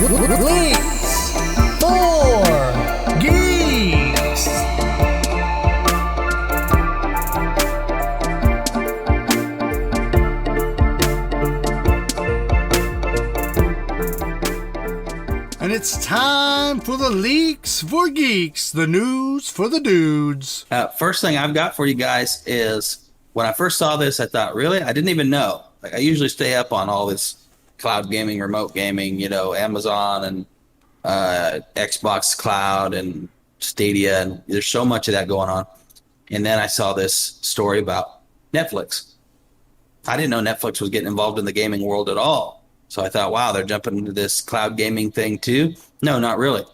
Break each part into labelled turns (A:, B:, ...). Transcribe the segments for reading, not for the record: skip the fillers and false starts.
A: Leaks for Geeks. And it's time for the Leaks for Geeks, the news for the dudes.
B: First thing I've got for you guys is when I first saw this, I thought, really? I didn't even know. Like, I usually stay up on all this cloud gaming, remote gaming, Amazon and Xbox Cloud and Stadia, and there's so much of that going on. And then I saw this story about Netflix. I didn't know Netflix was getting involved in the gaming world at all. So I thought, wow, they're jumping into this cloud gaming thing too? No, not really.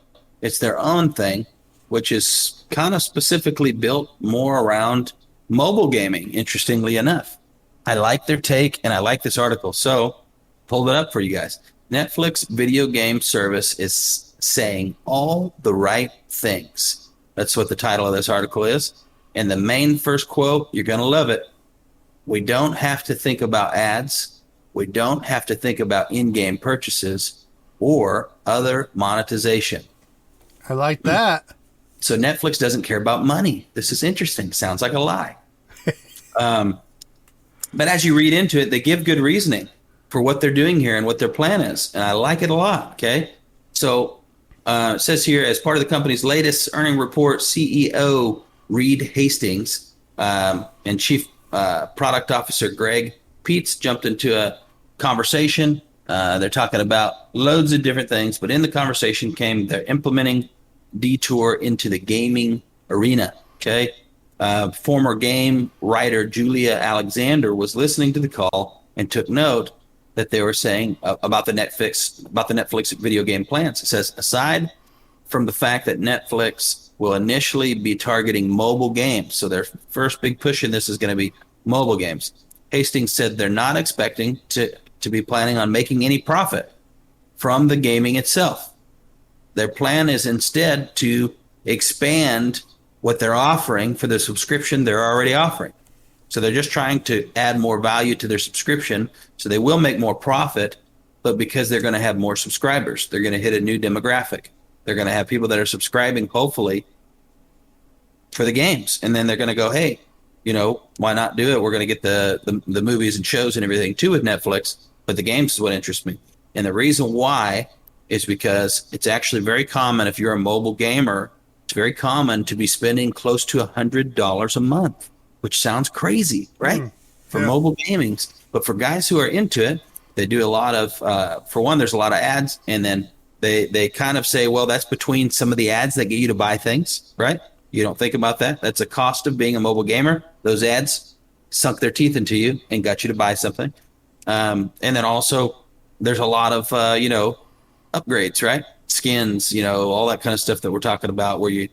B: It's their own thing, which is kind of specifically built more around mobile gaming, interestingly enough. I like their take, and I like this article. So pulled it up for you guys. Netflix video game service is saying all the right things. That's what the title of this article is. And the main first quote, you're going to love it. We don't have to think about ads. We don't have to think about in-game purchases or other monetization.
A: I like that.
B: So Netflix doesn't care about money. This is interesting. Sounds like a lie. But as you read into it, they give good reasoning for what they're doing here and what their plan is. And I like it a lot, okay? So it says here, as part of the company's latest earning report, CEO Reed Hastings and Chief Product Officer Greg Peets jumped into a conversation. They're talking about loads of different things, but in the conversation came they're implementing Detour into the gaming arena, okay? Former game writer Julia Alexander was listening to the call and took note that they were saying about the Netflix video game plans. It says, aside from the fact that Netflix will initially be targeting mobile games, so their first big push in this is going to be mobile games. Hastings said they're not expecting to be planning on making any profit from the gaming itself. Their plan is instead to expand what they're offering for the subscription they're already offering. So they're just trying to add more value to their subscription, so they will make more profit, but because they're going to have more subscribers, they're going to hit a new demographic. They're going to have people that are subscribing, hopefully, for the games. And then they're going to go, hey, why not do it? We're going to get the movies and shows and everything too with Netflix, but the games is what interests me. And the reason why is because it's actually very common, if you're a mobile gamer, it's very common to be spending close to $100 a month, which sounds crazy, right? For mobile gaming. But for guys who are into it, they do a lot of, for one, there's a lot of ads. And then they kind of say, well, that's between some of the ads that get you to buy things, right? You don't think about that. That's a cost of being a mobile gamer. Those ads sunk their teeth into you and got you to buy something. And then also there's a lot of, upgrades, right? Skins, all that kind of stuff that we're talking about where you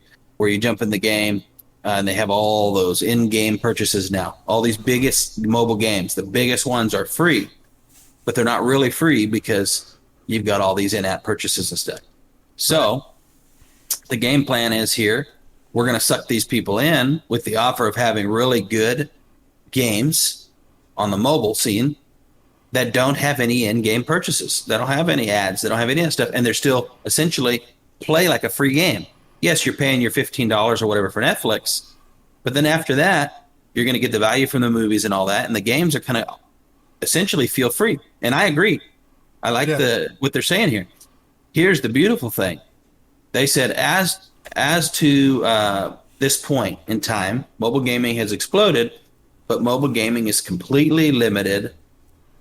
B: jump in the game and they have all those in-game purchases now. All these biggest mobile games, the biggest ones are free, but they're not really free because you've got all these in-app purchases and stuff. So the game plan is here. We're going to suck these people in with the offer of having really good games on the mobile scene that don't have any in-game purchases. They don't have any ads. They don't have any of that stuff. And they're still essentially play like a free game. Yes, you're paying your $15 or whatever for Netflix. But then after that, you're going to get the value from the movies and all that. And the games are kind of essentially feel free. And I agree. I like what they're saying here. Here's the beautiful thing. They said as to this point in time, mobile gaming has exploded, but mobile gaming is completely limited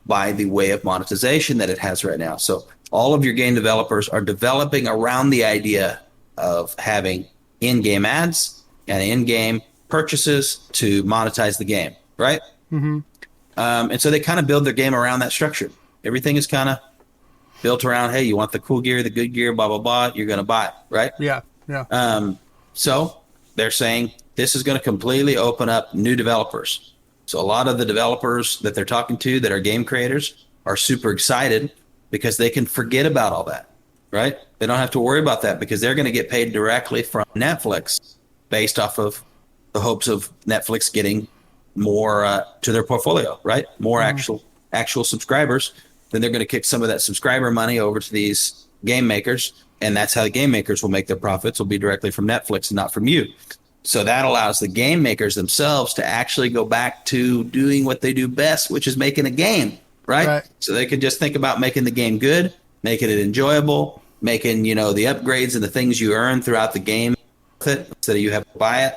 B: by the way of monetization that it has right now. So all of your game developers are developing around the idea of having in-game ads and in-game purchases to monetize the game, right?
A: Mm-hmm.
B: And so they kind of build their game around that structure. Everything is kind of built around, hey, you want the cool gear, the good gear, blah, blah, blah, you're going to buy it, right?
A: Yeah.
B: So they're saying this is going to completely open up new developers. So a lot of the developers that they're talking to that are game creators are super excited because they can forget about all that, right? They don't have to worry about that because they're going to get paid directly from Netflix based off of the hopes of Netflix getting more to their portfolio, right? More actual subscribers. Then they're going to kick some of that subscriber money over to these game makers, and that's how the game makers will make their profits, will be directly from Netflix and not from you. So that allows the game makers themselves to actually go back to doing what they do best, which is making a game, right? So they could just think about making the game good, making it enjoyable, making, the upgrades and the things you earn throughout the game with it, instead of you have to buy it.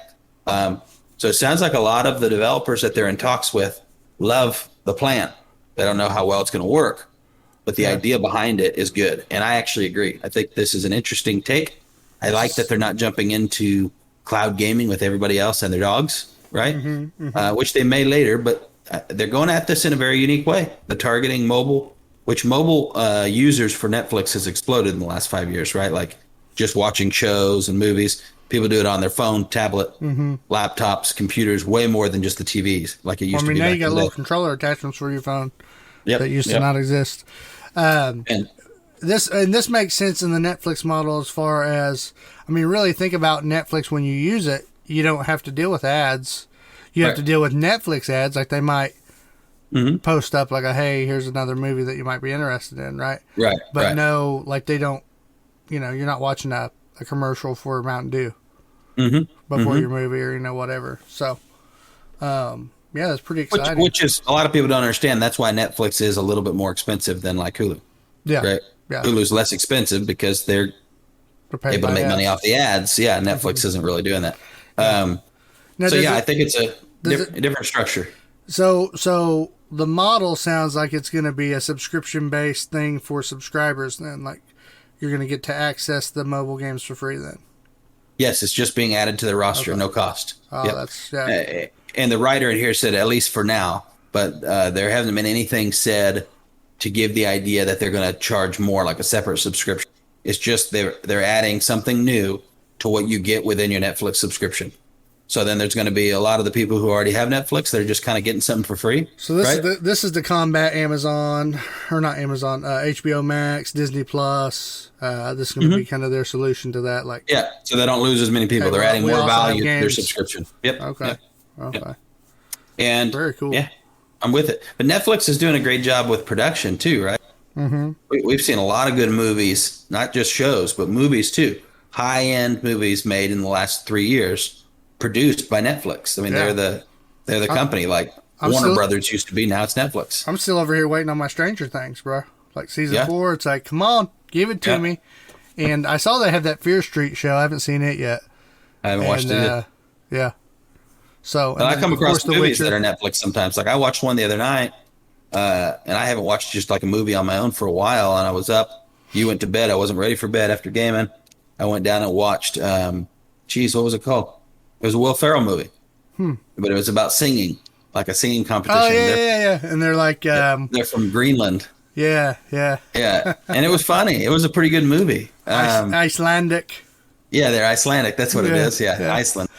B: So it sounds like a lot of the developers that they're in talks with love the plan. They don't know how well it's going to work, but the idea behind it is good. And I actually agree. I think this is an interesting take. I like that they're not jumping into cloud gaming with everybody else and their dogs, right? Which they may later, but they're going at this in a very unique way. The targeting mobile, which mobile users for Netflix has exploded in the last 5 years, right? Like just watching shows and movies. People do it on their phone, tablet, laptops, computers, way more than just the TVs like it used to be.
A: Now you got little controller attachments for your phone that used to not exist.
B: And
A: this makes sense in the Netflix model as far as, really think about Netflix when you use it. You don't have to deal with ads. You have to deal with Netflix ads. Like they might post up like hey, here's another movie that you might be interested in, right?
B: Right.
A: But no, like they don't, you're not watching a commercial for Mountain Dew before your movie or, whatever. So, that's pretty exciting.
B: Which is, a lot of people don't understand. That's why Netflix is a little bit more expensive than like Hulu. Yeah. Right? Yeah. Hulu's less expensive because they're able to make money off the ads. Yeah, Netflix isn't really doing that. I think it's a different structure.
A: So the model sounds like it's going to be a subscription-based thing for subscribers then. Like you're going to get to access the mobile games for free then.
B: Yes, it's just being added to the roster, no cost.
A: That's
B: and the writer in here said, at least for now, but there hasn't been anything said to give the idea that they're going to charge more, like a separate subscription. It's just they're adding something new to what you get within your Netflix subscription. So then there's going to be a lot of the people who already have Netflix that are just kind of getting something for free.
A: So this is to combat Amazon, or not Amazon, HBO Max, Disney Plus. This is going to be kind of their solution to that.
B: So they don't lose as many people. They're adding more value to their subscription. Yep.
A: Okay.
B: And
A: very cool.
B: Yeah, I'm with it. But Netflix is doing a great job with production too, right? We've seen a lot of good movies, not just shows, but movies too. High-end movies made in the last 3 years, produced by Netflix. They're the company like Warner Brothers used to be. Now it's Netflix.
A: I'm still over here waiting on my Stranger Things, bro. Like season 4, it's like, come on, give it to me. And I saw they have that Fear Street show. I haven't seen it yet.
B: I haven't watched it yet.
A: Yeah. So
B: and I come across movies that are Netflix sometimes. Like I watched one the other night, and I haven't watched just like a movie on my own for a while. And I was up. You went to bed. I wasn't ready for bed after gaming. I went down and watched. What was it called? It was a Will Ferrell movie, but it was about singing, like a singing competition.
A: Oh yeah. And they're like,
B: they're from Greenland.
A: Yeah.
B: And it was funny. It was a pretty good movie.
A: Icelandic.
B: Yeah, they're Icelandic. That's what it is. Yeah. Iceland.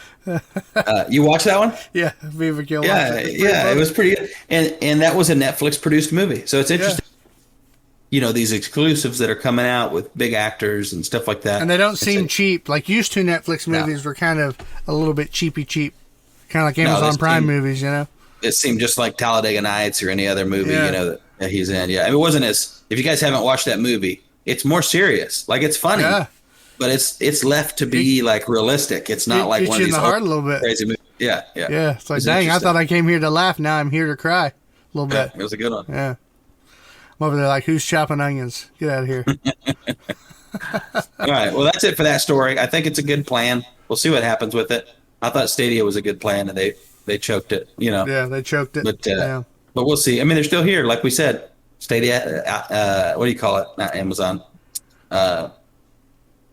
B: You watched that one?
A: Yeah, Viva Kill.
B: Yeah, it was pretty good. And that was a Netflix produced movie. So it's interesting. These exclusives that are coming out with big actors and stuff like that.
A: And they don't seem cheap. Like used to Netflix movies were kind of a little bit cheap. Kind of like Amazon Prime movies,
B: It seemed just like Talladega Nights or any other movie, that he's in. Yeah. It wasn't if you guys haven't watched that movie, it's more serious. Like it's funny. Yeah. But it's left to be like realistic. It's not like one of these
A: heart a little bit.
B: Crazy movies. Yeah.
A: It's like, dang, I thought I came here to laugh. Now I'm here to cry a little bit.
B: It was a good one.
A: Yeah. I'm over there like, who's chopping onions? Get out of here.
B: All right. Well, that's it for that story. I think it's a good plan. We'll see what happens with it. I thought Stadia was a good plan, and they choked it.
A: Yeah, they choked it.
B: But we'll see. They're still here, like we said. Stadia. What do you call it? Not Amazon.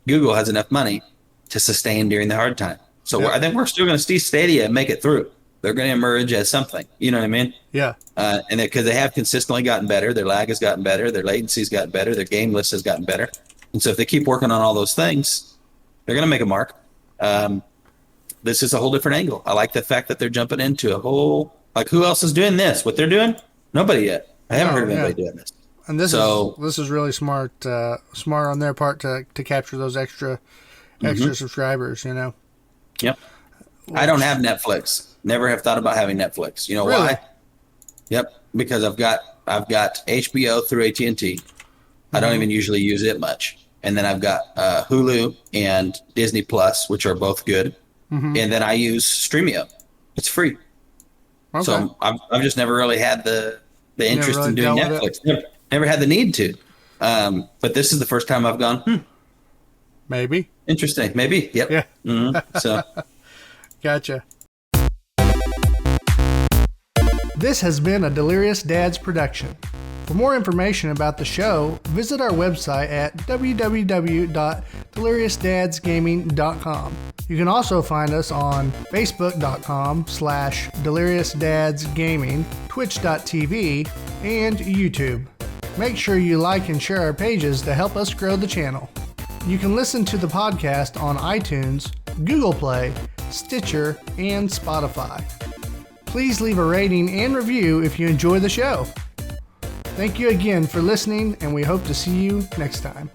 B: Google has enough money to sustain during the hard time. So I think we're still going to see Stadia make it through. They're going to emerge as something. You know what I mean?
A: Yeah.
B: And because they have consistently gotten better, their lag has gotten better, their latency's gotten better, their game list has gotten better. And so if they keep working on all those things, they're going to make a mark. This is a whole different angle. I like the fact that they're jumping into a whole, like, who else is doing this? What they're doing? Nobody yet. I haven't heard of anybody doing this.
A: And this is really smart on their part to capture those extra subscribers.
B: Yep. I don't have Netflix. Never have thought about having Netflix. You know
A: really?
B: Why? Yep. Because I've got HBO through AT&T. I don't even usually use it much. and then I've got Hulu and Disney Plus, which are both good. And then I use Streamio. It's free.
A: Okay.
B: So I've just never really had the interest
A: really
B: in doing
A: dealt with
B: Netflix. Never had the need to. But this is the first time I've gone,
A: Maybe.
B: interesting. Maybe. Yep.
A: Yeah.
B: So
A: Gotcha. This has been a Delirious Dads production. For more information about the show, visit our website at www.deliriousdadsgaming.com. You can also find us on facebook.com/deliriousdadsgaming, twitch.tv, and YouTube. Make sure you like and share our pages to help us grow the channel. You can listen to the podcast on iTunes, Google Play, Stitcher, and Spotify. Please leave a rating and review if you enjoy the show. Thank you again for listening, and we hope to see you next time.